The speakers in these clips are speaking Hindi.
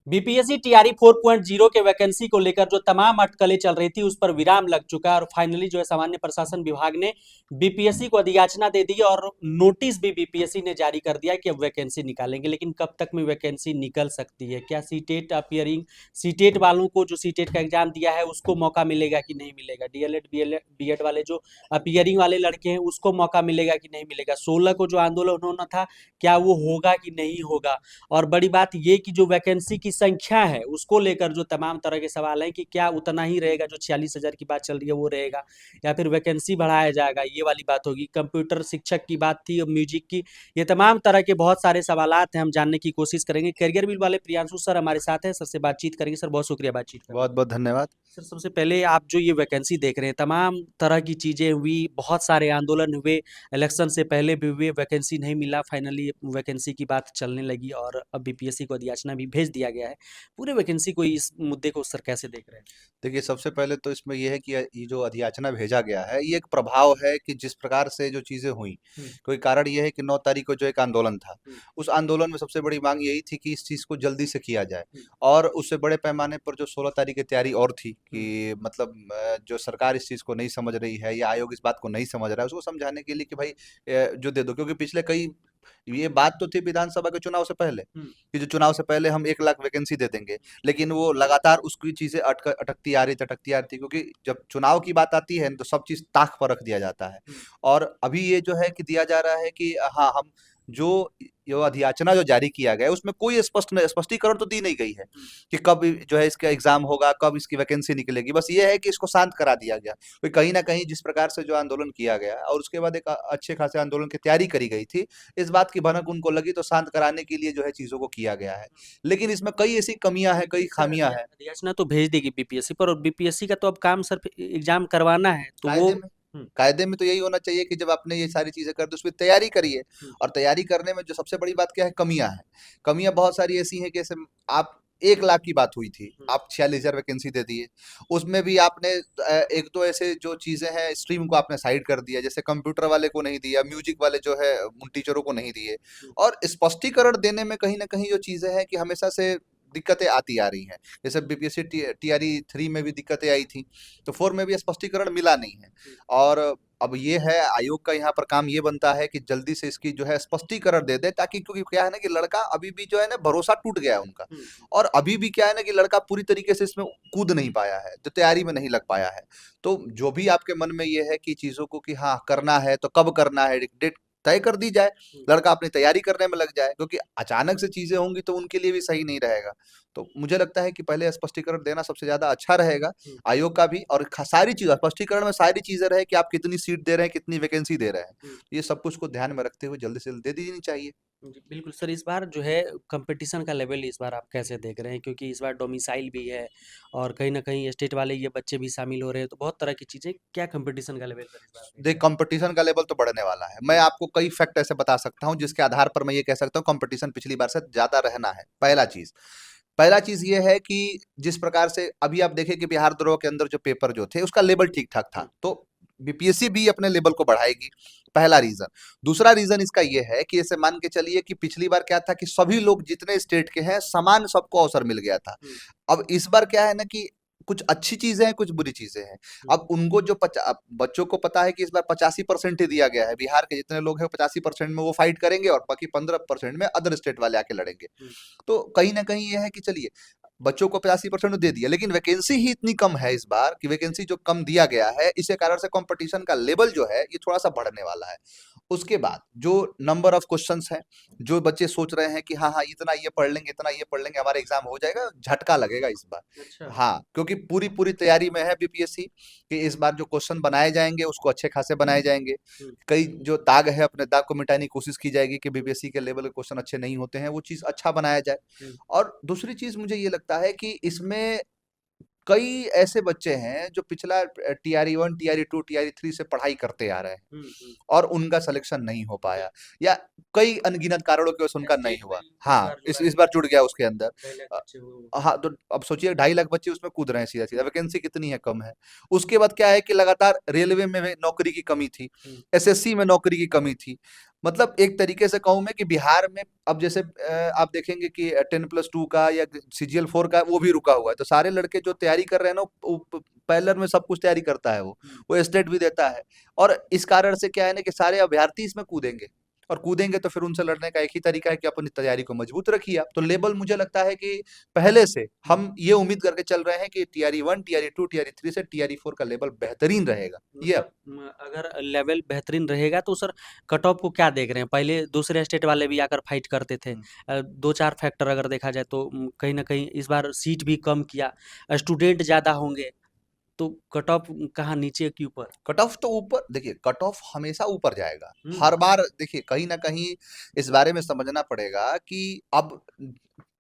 बीपीएससी टीआरई 4.0 के वैकेंसी को लेकर जो तमाम अटकलें चल रही थी उस पर विराम लग चुका है और फाइनली जो है सामान्य प्रशासन विभाग ने बीपीएससी को अधियाचना दे दी है और नोटिस भी बीपीएससी ने जारी कर दिया है कि अब वैकेंसी निकालेंगे। लेकिन कब तक में वैकेंसी निकल सकती है? क्या सीटेट अपियरिंग सीटेट वालों को जो सीटेट का एग्जाम दिया है उसको मौका मिलेगा कि नहीं मिलेगा? डीएलएड बीएड वाले जो अपियरिंग वाले लड़के हैं उसको मौका मिलेगा कि नहीं मिलेगा? 16 को जो आंदोलन होना था क्या वो होगा कि नहीं होगा? और बड़ी बात ये कि जो वैकेंसी की संख्या है उसको लेकर जो तमाम तरह के सवाल हैं कि क्या उतना ही रहेगा जो 46,000 की बात चल रही है वो रहेगा या फिर वैकेंसी बढ़ाया जाएगा, ये वाली बात होगी। कंप्यूटर शिक्षक की बात थी और म्यूजिक की। ये तमाम तरह के बहुत सारे सवालात हैं, हम जानने की कोशिश करेंगे। करियर बिल वाले प्रियांशु सर हमारे साथ हैं, सर से बातचीत करेंगे। सर बहुत शुक्रिया बातचीत करने बहुत के बहुत लिए। धन्यवाद। सर सबसे पहले आप जो ये वैकेंसी देख रहे हैं, तमाम तरह की चीज़ें हुई, बहुत सारे आंदोलन हुए, इलेक्शन से पहले भी हुए, वैकेंसी नहीं मिला, फाइनली वैकेंसी की बात चलने लगी और अब बीपीएससी को अधियाचना भी भेज दिया गया है। पूरे वैकेंसी को, इस मुद्दे को सर कैसे देख रहे हैं? देखिए, सबसे पहले तो इसमें ये है कि ये जो अधियाचना भेजा गया है, ये एक प्रभाव है कि जिस प्रकार से जो चीज़ें हुई, हुँ, कोई कारण ये है कि 9 तारीख को जो एक आंदोलन था, हुँ, उस आंदोलन में सबसे बड़ी माँग यही थी कि इस चीज़ को जल्दी से किया जाए। हुँ, और उससे बड़े पैमाने पर जो 16 तारीख की तैयारी और थी हुँ, कि मतलब जो सरकार इस चीज़ को नहीं समझ रही है या आयोग इस बात को नहीं समझ रहा है, उसको समझाने के लिए कि भाई जो दे दो, क्योंकि पिछले कई ये बात तो थी विधानसभा के चुनाव से पहले हुँ, कि जो चुनाव से पहले हम 1 लाख वैकेंसी दे देंगे, लेकिन वो लगातार उसकी चीजें अटकती आ रही थी, अटकती आ रही थी, क्योंकि जब चुनाव की बात आती है तो सब चीज ताक पर रख दिया जाता है। हुँ, और अभी ये जो है कि दिया जा रहा है कि हाँ, हम जो यो अधियाचना जो जारी किया गया है उसमें कोई स्पष्टीकरण तो दी नहीं गई है हुँ, कि कब जो है इसका एग्जाम होगा, कब इसकी वैकेंसी निकलेगी। बस ये है कि इसको शांत करा दिया गया, तो कहीं ना कहीं जिस प्रकार से जो आंदोलन किया गया और उसके बाद एक अच्छे खासे आंदोलन की तैयारी करी गई थी, इस बात की भनक उनको लगी, तो शांत कराने के लिए जो है चीज़ों को किया गया है। लेकिन इसमें कई ऐसी कमियाँ हैं, कई नहीं सर, खामियाँ हैं। अधियाचना तो भेज देगी बीपीएससी पर, और बीपीएससी का तो अब काम सिर्फ एग्जाम करवाना है तो वो। कायदे में हुँ, कायदे में तो यही होना चाहिए कि जब आपने ये सारी चीज़ें कर दी, उसमें तैयारी करिए। हुँ, और तैयारी करने में जो सबसे बड़ी बात क्या है, कमियाँ हैं। कमियाँ बहुत सारी ऐसी हैं कि जैसे आप 1 लाख की बात हुई थी, हुँ, आप 46,000 वैकेंसी दे दिए। उसमें भी आपने 1-2 ऐसे जो चीज़ें हैं, स्ट्रीम को आपने साइड कर दिया, जैसे कंप्यूटर वाले को नहीं दिया, म्यूज़िक वाले जो है उन टीचरों को नहीं दिए। हुँ, और स्पष्टीकरण देने में कहीं न कहीं जो चीज़ें हैं कि हमेशा से दिक्कतें आती आ रही हैं। जैसे बीपीएससी टीआरई 3 में भी दिक्कतें आई थी, तो 4 में भी स्पष्टीकरण मिला नहीं है। हुँ, और अब ये है, आयोग का यहाँ पर काम ये बनता है कि जल्दी से इसकी जो है स्पष्टीकरण दे दे, ताकि क्योंकि क्या है ना कि लड़का अभी भी जो है ना, भरोसा टूट गया है उनका। हुँ, और अभी भी क्या है ना कि लड़का पूरी तरीके से इसमें कूद नहीं पाया है, जो तैयारी में नहीं लग पाया है। तो जो भी आपके मन में ये है कि चीज़ों को कि हाँ, करना है तो कब करना है, डेट तय कर दी जाए, हुँ, लड़का अपनी तैयारी करने में लग जाए, क्योंकि अचानक से चीज़ें होंगी तो उनके लिए भी सही नहीं रहेगा। तो मुझे लगता है कि पहले स्पष्टीकरण देना सबसे ज़्यादा अच्छा रहेगा, हुँ। आयोग का भी। और सारी चीज़ स्पष्टीकरण में सारी चीज़ें रहे कि आप कितनी सीट दे रहे हैं, कितनी वैकेंसी दे रहे हैं। हुँ। ये सब कुछ को ध्यान में रखते हुए जल्दी से जल्दी दे देनी चाहिए। जी, बिल्कुल सर, इस बार जो है कंपटीशन का लेवल इस बार आप कैसे देख रहे हैं? क्योंकि इस बार डोमिसाइल भी है और कहीं न कहीं स्टेट वाले ये बच्चे भी शामिल हो रहे हैं, तो बहुत तरह की चीज़ें, क्या कंपटीशन का लेवल सर इस बार देख देख, रहे कंपटीशन का लेवल तो बढ़ने वाला है। मैं हैं? आपको कई फैक्ट ऐसे बता सकता हूँ जिसके आधार पर मैं ये कह सकता हूँ कंपटीशन पिछली बार से ज़्यादा रहना है। हुँ, पहला चीज़ ये है कि जिस प्रकार से अभी आप देखें कि बिहार द्रोह के अंदर जो पेपर जो थे, उसका लेवल ठीक-ठाक हुँ, था। तो बीपीएससी भी अपने लेवल को बढ़ाएगी, पहला रीज़न। दूसरा रीज़न इसका ये है कि ऐसे मान के चलिए कि पिछली बार क्या था कि सभी लोग जितने स्टेट के हैं, समान सबको अवसर मिल गया था। हुँ, अब इस बार क्या है ना कि कुछ अच्छी चीज़ें हैं, कुछ बुरी चीज़ें हैं। हुँ, अब उनको जो अब बच्चों को पता है कि इस बार 85% ही दिया गया है। बिहार के जितने लोग हैं, वो 85% में वो फाइट करेंगे और बाकी 15% में अदर स्टेट वाले आके लड़ेंगे। हुँ, तो कहीं न कहीं ये है कि चलिए, बच्चों को 85% तो दे दिया, लेकिन वैकेंसी ही इतनी कम है इस बार कि वैकेंसी जो कम दिया गया है, इसी कारण से कॉम्पिटिशन का लेवल जो है, ये थोड़ा-सा बढ़ने वाला है। उसके बाद जो नंबर ऑफ क्वेश्चन्स हैं, जो बच्चे सोच रहे हैं कि हाँ, हाँ, इतना ये पढ़ लेंगे, इतना ये पढ़ लेंगे, हमारा एग्ज़ाम हो जाएगा, झटका लगेगा इस बार। अच्छा। हाँ, क्योंकि पूरी-पूरी तैयारी में है बीपीएससी कि इस बार जो क्वेश्चन बनाए जाएँगे, उसको अच्छे खासे बनाए जाएँगे। हुँ, कई जो दाग है, अपने दाग को मिटाने की कोशिश की जाएगी कि बीपीएससी के लेवल के क्वेश्चन अच्छे नहीं होते हैं, वो चीज़ अच्छा बनाया जाए। हुँ, और दूसरी चीज़ मुझे ये लगता है कि इसमें कई ऐसे बच्चे हैं जो पिछला टीआरई 1, टीआरई 2, टीआरई 3 से पढ़ाई करते आ रहे हैं हुँ, हुँ। और उनका सिलेक्शन नहीं हो जी, पाया, या कई अनगिनत कारणों की वजह से उनका नहीं स्टेट हुआ। में इस हाँ, बार इस जुड़ा इस नहीं बार है, जुड़ गया उसके अंदर। 2.5 लाख अ, बच्चे वो। हाँ, तो अब सोचिए 2.5 लाख बच्चे उसमें कूद रहे हैं सीधा-सीधा, हुँ, वैकेंसी कितनी है, कम है। उसके बाद क्या है कि लगातार रेलवे में भी नौकरी की कमी थी, हुँ, एसएससी में नौकरी की कमी थी। मतलब एक तरीके से कहूँ मैं कि बिहार में अब जैसे आप देखेंगे कि 10+2 का या सीजीएल 4 का वो भी रुका हुआ है, तो सारे लड़के जो तैयारी कर रहे हैं ना पैरेलल में सब कुछ तैयारी करता है वो स्टेट भी देता है। और इस कारण से क्या है ना कि सारे अभ्यर्थी इसमें कूदेंगे, और कूदेंगे तो फिर उनसे लड़ने का एक ही तरीका है कि अपनी तैयारी को मजबूत रखिए आप। तो लेवल मुझे लगता है कि पहले से हम ये उम्मीद करके चल रहे हैं कि टीआरई 1, टीआरई 2, टीआरई 3 से टीआरई 4 का लेवल बेहतरीन रहेगा। ये मतलब अगर लेवल बेहतरीन रहेगा तो सर कट ऑफ को क्या देख रहे हैं? पहले दूसरे स्टेट वाले भी आकर फाइट करते थे। 2-4 फैक्टर अगर देखा जाए तो कहीं न कहीं इस बार सीट भी कम किया, स्टूडेंट ज़्यादा होंगे, तो कट ऑफ कहाँ नीचे कि ऊपर? कट ऑफ तो ऊपर, देखिए कट ऑफ हमेशा ऊपर जाएगा हुँ, हर बार। देखिए कहीं ना कहीं इस बारे में समझना पड़ेगा कि अब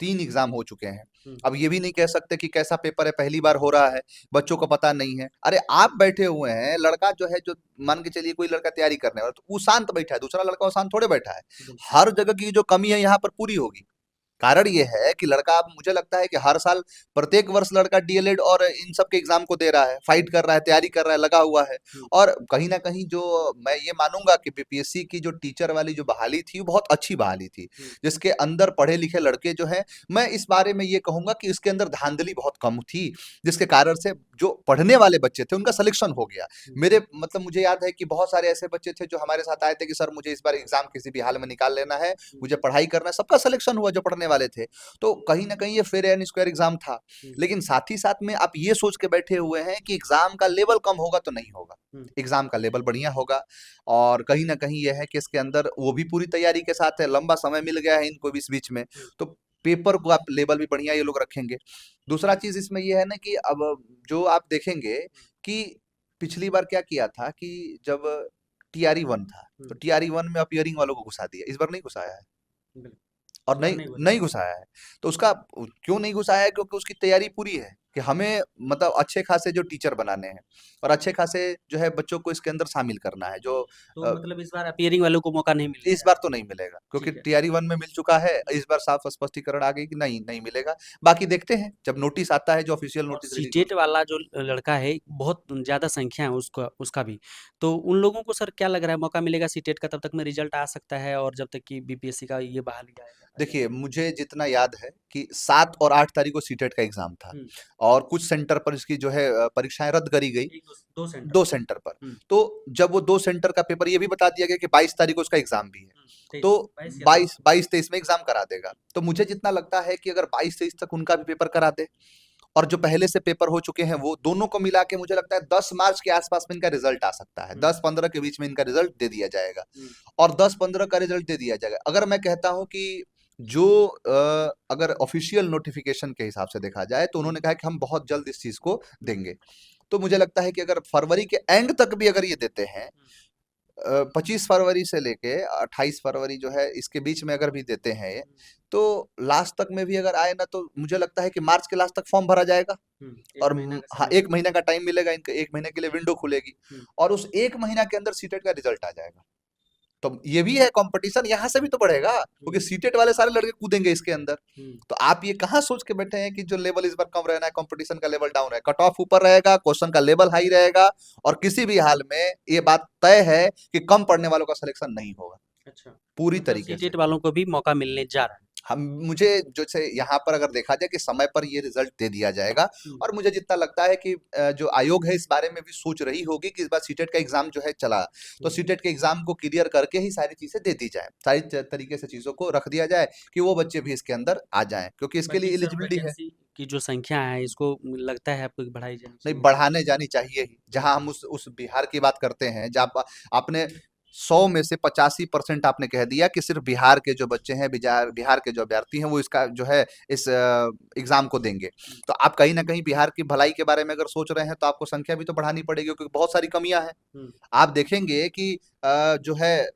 3 एग्जाम हो चुके हैं। हुँ, अब ये भी नहीं कह सकते कि कैसा पेपर है, पहली बार हो रहा है, बच्चों को पता नहीं है। अरे आप बैठे हुए हैं, लड़का जो है, जो मान के चलिए कोई लड़का तैयारी करने वाला तो वो शांत बैठा है, दूसरा लड़का वो शांत थोड़े बैठा है। बिल्कुल। हर जगह की जो कमी है यहाँ पर पूरी होगी। कारण ये है कि लड़का, अब मुझे लगता है कि हर साल प्रत्येक वर्ष लड़का डीएलएड और इन सब के एग्जाम को दे रहा है, फाइट कर रहा है, तैयारी कर रहा है, लगा हुआ है। हुँ, और कहीं ना कहीं जो मैं ये मानूंगा कि बीपीएससी की जो टीचर वाली जो बहाली थी वो बहुत अच्छी बहाली थी, हुँ, जिसके अंदर पढ़े लिखे लड़के जो हैं, मैं इस बारे में ये कहूंगा कि इसके अंदर धांधली बहुत कम थी, जिसके कारण से जो पढ़ने वाले बच्चे थे उनका सिलेक्शन हो गया। हुँ, मेरे मतलब मुझे याद है कि बहुत सारे ऐसे बच्चे थे जो हमारे साथ आए थे कि सर मुझे इस बार एग्जाम किसी भी हाल में निकाल लेना है, हुँ, मुझे पढ़ाई करना है, सबका सिलेक्शन हुआ जो पढ़ने वाले थे। तो कहीं न कहीं ये फेयर एंड स्क्वायर एग्ज़ाम था। हुँ, लेकिन साथ ही साथ में आप ये सोच के बैठे हुए हैं कि एग्ज़ाम का लेवल कम होगा तो नहीं होगा। हुँ, एग्ज़ाम का लेवल बढ़िया होगा, और कहीं न कहीं ये है कि इसके अंदर वो भी पूरी तैयारी के साथ है, लंबा समय मिल गया है इनको भी इस बीच में, हुँ, तो पेपर को आप लेवल भी बढ़िया ये लोग रखेंगे। दूसरा चीज़ इसमें ये है ना कि अब जो आप देखेंगे कि पिछली बार क्या किया था कि जब टीआरई 1 था, तो हुँ, टीआरई 1 में अपीयरिंग वालों को घुसा दिया, इस बार नहीं घुसाया है। बिल्कुल, और इस बार नहीं नहीं हुआ था। नहीं घुसाया है। तो उसका क्यों नहीं घुसाया है? क्योंकि उसकी तैयारी पूरी है कि हमें मतलब अच्छे खासे जो टीचर बनाने हैं, और अच्छे खासे जो है बच्चों को इसके अंदर शामिल करना है, जो तो मतलब इस बार अपीयरिंग वालों को मौका नहीं इस मिलेगा। बार तो नहीं मिलेगा, क्योंकि ठीक है। टीआरई 1 में मिल चुका है। हुँ, इस बार साफ स्पष्टीकरण आ गई कि नहीं, नहीं मिलेगा। बाकी देखते हैं जब नोटिस आता है, जो ऑफिशियल और नोटिस रिलीज़ सीटेट होता वाला जो लड़का है, बहुत ज़्यादा संख्या है उसका उसका भी। तो उन लोगों को सर क्या लग रहा है मौका मिलेगा सीटेट का तब तक में रिज़ल्ट आ सकता है और जब तक कि बीपीएससी का ये बहाली आएगा ऐसा? देखिए, मुझे जितना याद है कि 7 और 8 तारीख को सीटेट का एग्ज़ाम था, हुँ, और कुछ सेंटर पर इसकी जो है परीक्षाएँ रद्द करी गई, 1-2 सेंटर 2 पर। सेंटर पर। हुँ, तो जब वो 2 सेंटर का पेपर ये भी बता दिया गया कि 22 तारीख को उसका एग्ज़ाम भी है। हुँ, 23 तो 22 या 23 22-23 में एग्ज़ाम करा देगा। तो मुझे जितना लगता है कि अगर 22-23 तक उनका भी पेपर करा दे, और जो पहले से पेपर हो चुके हैं वो दोनों को मिला के मुझे लगता है 10 मार्च के आस-पास में इनका रिज़ल्ट आ सकता है। हुँ, 10-15 के बीच में इनका रिज़ल्ट दे दिया जाएगा, हुँ, और 10-15 का रिज़ल्ट दे दिया जाएगा। अगर मैं कहता हूँ कि जो अगर ऑफ़िशियल नोटिफ़िकेशन के हिसाब से देखा जाए, तो हुँ, उन्होंने कहा है कि हम बहुत जल्द इस चीज़ को हुँ, देंगे। तो मुझे लगता है कि अगर फरवरी के एंड तक भी अगर ये देते हैं, हुँ, 25 फरवरी से लेके 28 फरवरी जो है इसके बीच में अगर भी देते हैं ये, हुँ, तो लास्ट तक में भी अगर आए ना, तो मुझे लगता है कि मार्च के लास्ट तक फॉर्म भरा जाएगा। हुँ, 1 और महीना का हाँ, समय 1 मिलेगा। महीने का टाइम मिलेगा इनको, 1 महीने के लिए विंडो खुलेगी, हुँ, और उस 1 महीना के अंदर सीटेट का रिजल्ट आ जाएगा। तो ये भी है, कंपटीशन यहाँ से भी तो बढ़ेगा, हुँ, क्योंकि सीटेट वाले सारे लड़के कूदेंगे इसके अंदर। हुँ, तो आप ये कहाँ सोच के बैठे हैं कि जो लेवल इस बार कम रहना है, कंपटीशन का लेवल डाउन है? कट ऑफ ऊपर रहेगा, क्वेश्चन का लेवल हाई रहेगा, और किसी भी हाल में ये बात तय है कि कम पढ़ने वालों का सिलेक्शन नहीं होगा, अच्छा। पूरी मतलब तरीके से। सीटेट वालों को भी मौका मिलने जा रहा है। हम मुझे जैसे यहाँ पर अगर देखा जाए कि समय पर ये रिजल्ट दे दिया जाएगा, हुँ, और मुझे जितना लगता है कि जो आयोग है इस बारे में भी सोच रही होगी कि इस बार सीटेट का एग्जाम जो है चला, तो हुँ, सीटेट के एग्जाम को क्लियर करके ही सारी चीजें दे दी जाए, सारी तरीके से चीजों को रख दिया जाए कि वो बच्चे भी इसके अंदर आ जाएं, क्योंकि इसके लिए बाकी सर एलिजिबिलिटी है। वैकेंसी की जो संख्या है इसको लगता है आपको कि बढ़ाई जानी नहीं, चाहिए? बढ़ाने जानी चाहिए ही। हुँ, जहाँ हम उस बिहार की बात करते हैं, जहाँ आपने 100 में से 85% आपने कह दिया कि सिर्फ बिहार के जो बच्चे हैं, बिजार बिहार के जो अभ्यर्थी हैं, वो इसका जो है इस एग्ज़ाम को देंगे। हुँ, तो आप कहीं न कहीं बिहार की भलाई के बारे में अगर सोच रहे हैं, तो आपको संख्या भी तो बढ़ानी पड़ेगी, क्योंकि बहुत सारी कमियाँ हैं। हुँ, आप देखेंगे कि जो है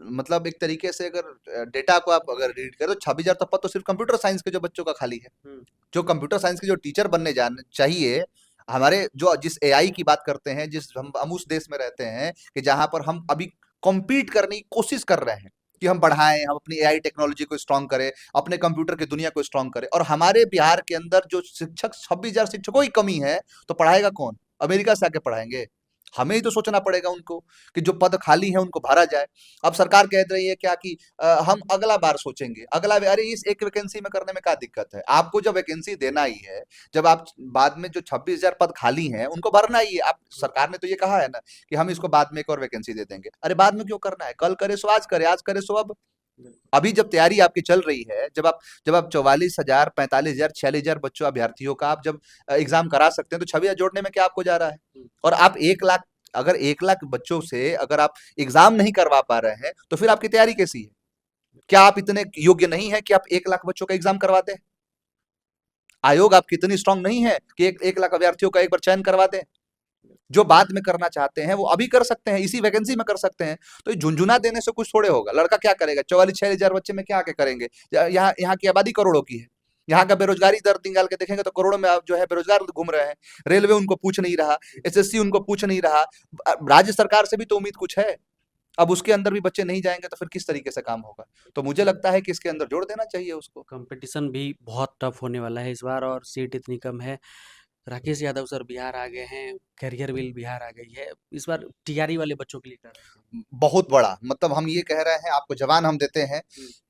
मतलब एक तरीके से अगर डेटा को आप अगर रीड करें, तो 26,000 तो पद तो सिर्फ कंप्यूटर साइंस के जो बच्चों का खाली है। हुँ, जो कंप्यूटर साइंस के जो टीचर बनने जाने चाहिए, हमारे जो जिस एआई की बात करते हैं, जिस हम उस देश में रहते हैं कि जहाँ पर हम अभी कॉम्पीट करने की कोशिश कर रहे हैं कि हम बढ़ाएँ, हम अपनी एआई टेक्नोलॉजी को स्ट्रॉन्ग करें, अपने कंप्यूटर की दुनिया को स्ट्रॉन्ग करें, और हमारे बिहार के अंदर जो शिक्षक 26,000 शिक्षकों की कमी है, तो पढ़ाएगा कौन? अमेरिका से आके पढ़ाएँगे। हमें ही तो सोचना पड़ेगा उनको कि जो पद खाली हैं उनको भरा जाए। अब सरकार कह रही है क्या कि हम अगला बार सोचेंगे, अरे इस एक वैकेंसी में करने में क्या दिक्कत है? आपको जब वैकेंसी देना ही है, जब आप बाद में जो 26,000 पद खाली हैं उनको भरना ही है। आप सरकार ने तो ये कहा है ना कि हम इसको बाद में एक और वैकेंसी दे देंगे। अरे बाद में क्यों करना है? कल करे सो आज करे, आज करे सो अब। अभी जब तैयारी आपकी चल रही है, जब आप 44,000, 45,000, 46,000 बच्चों अभ्यर्थियों का आप जब एग्जाम करा सकते हैं, तो 26,000 जोड़ने में क्या आपको जा रहा है? और आप 1 लाख, अगर 1 लाख बच्चों से अगर आप एग्जाम नहीं करवा पा रहे हैं, तो फिर आपकी तैयारी कैसी है? क्या आप इतने योग्य नहीं है कि आप 1 लाख बच्चों का एग्जाम करवा दें? आयोग आपकी इतनी स्ट्रांग नहीं है कि 1 लाख अभ्यर्थियों का एक बार चयन करवा दें? जो बाद में करना चाहते हैं वो अभी कर सकते हैं, इसी वैकेंसी में कर सकते हैं। तो ये झुंझुना देने से कुछ थोड़े होगा। लड़का क्या करेगा? 44,000 बच्चे में क्या आके करेंगे? यहाँ यहाँ की आबादी करोड़ों की है। यहाँ का बेरोजगारी दर निकाल के देखेंगे तो करोड़ों में आप जो है बेरोजगार घूम रहे हैं। रेलवे उनको पूछ नहीं रहा, एसएससी उनको पूछ नहीं रहा। राज्य सरकार से भी तो उम्मीद कुछ है। अब उसके अंदर भी बच्चे नहीं जाएंगे तो फिर किस तरीके से काम होगा? तो मुझे लगता है कि इसके अंदर जोड़ देना चाहिए उसको। कंपटीशन भी बहुत टफ होने वाला है इस बार और सीट इतनी कम है। राकेश यादव सर बिहार आ गए हैं, कैरियर बिल बिहार आ गई है। इस बार टीआरई वाले बच्चों के लिए कर रहे हैं। बहुत बड़ा, मतलब हम ये कह रहे हैं, आपको जवान हम देते हैं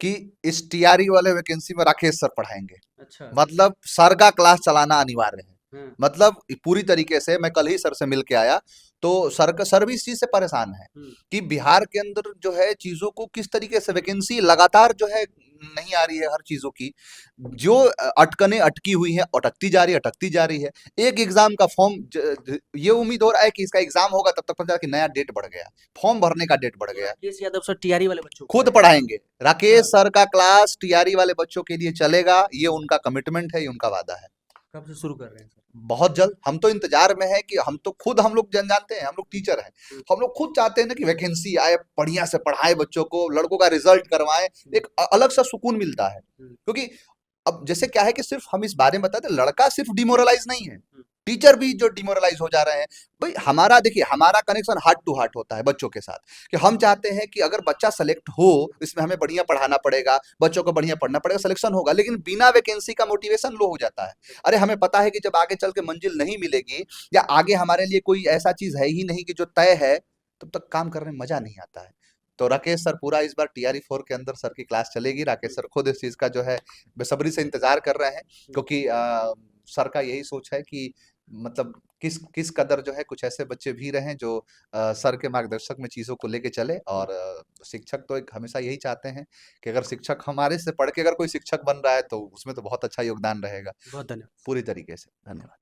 कि इस टीआरई वाले वैकेंसी में राकेश सर पढ़ाएंगे। अच्छा। मतलब सर का क्लास चलाना अनिवार्य है। हाँ। मतलब पूरी तरीके से मैं कल ही सर से मिल के आया, तो सर भी इस चीज से परेशान है कि बिहार के अंदर जो है चीजों को किस तरीके से वैकेंसी लगातार जो है नहीं आ रही है हर चीजों की। जो अटकने अटकी हुई है, अटकती जा रही है। एक एग्जाम का फॉर्म ये उम्मीद हो रहा है कि इसका एग्जाम होगा, तब तक पता चला कि नया डेट बढ़ गया, फॉर्म भरने का डेट बढ़ गया। राकेश यादव सर टीआरई वाले बच्चों को खुद पढ़ाएंगे। राकेश सर का क्लास टीआरई वाले बच्चों के लिए चलेगा, ये उनका कमिटमेंट है, ये उनका वादा है। कब से शुरू कर रहे हैं सर? बहुत जल्द। हम तो इंतजार में है कि हम लोग जानते हैं, हम लोग टीचर हैं, हम लोग खुद चाहते हैं ना कि वैकेंसी आए, बढ़िया से पढ़ाए बच्चों को, लड़कों का रिजल्ट करवाएं। एक अलग सा सुकून मिलता है, क्योंकि अब जैसे क्या है कि सिर्फ हम इस बारे में बताते हैं, लड़का सिर्फ डिमोरलाइज नहीं है, टीचर भी जो डिमोरलाइज हो जा रहे हैं। भाई हमारा देखिए, हमारा कनेक्शन हार्ट टू हार्ट होता है बच्चों के साथ, कि हम चाहते हैं कि अगर बच्चा सेलेक्ट हो, इसमें हमें बढ़िया पढ़ाना पड़ेगा, बच्चों को बढ़िया पढ़ना पड़ेगा, सिलेक्शन होगा। लेकिन बिना वैकेंसी का मोटिवेशन लो हो जाता है। अरे हमें पता है कि जब आगे चल के मंजिल नहीं मिलेगी, या आगे हमारे लिए कोई ऐसा चीज है ही नहीं कि जो तय है, तब तक काम करने में मजा नहीं आता है। तो राकेश सर पूरा इस बार टीआरई 4 के अंदर सर की क्लास चलेगी। राकेश सर खुद इस चीज का जो है बेसब्री से इंतजार कर रहे हैं, क्योंकि सर का यही सोच है कि मतलब किस किस कदर जो है कुछ ऐसे बच्चे भी रहें जो सर के मार्गदर्शक में चीज़ों को लेके चले। और शिक्षक तो एक हमेशा यही चाहते हैं कि अगर शिक्षक हमारे से पढ़ के अगर कोई शिक्षक बन रहा है तो उसमें तो बहुत अच्छा योगदान रहेगा। बहुत धन्यवाद। पूरी तरीके से धन्यवाद।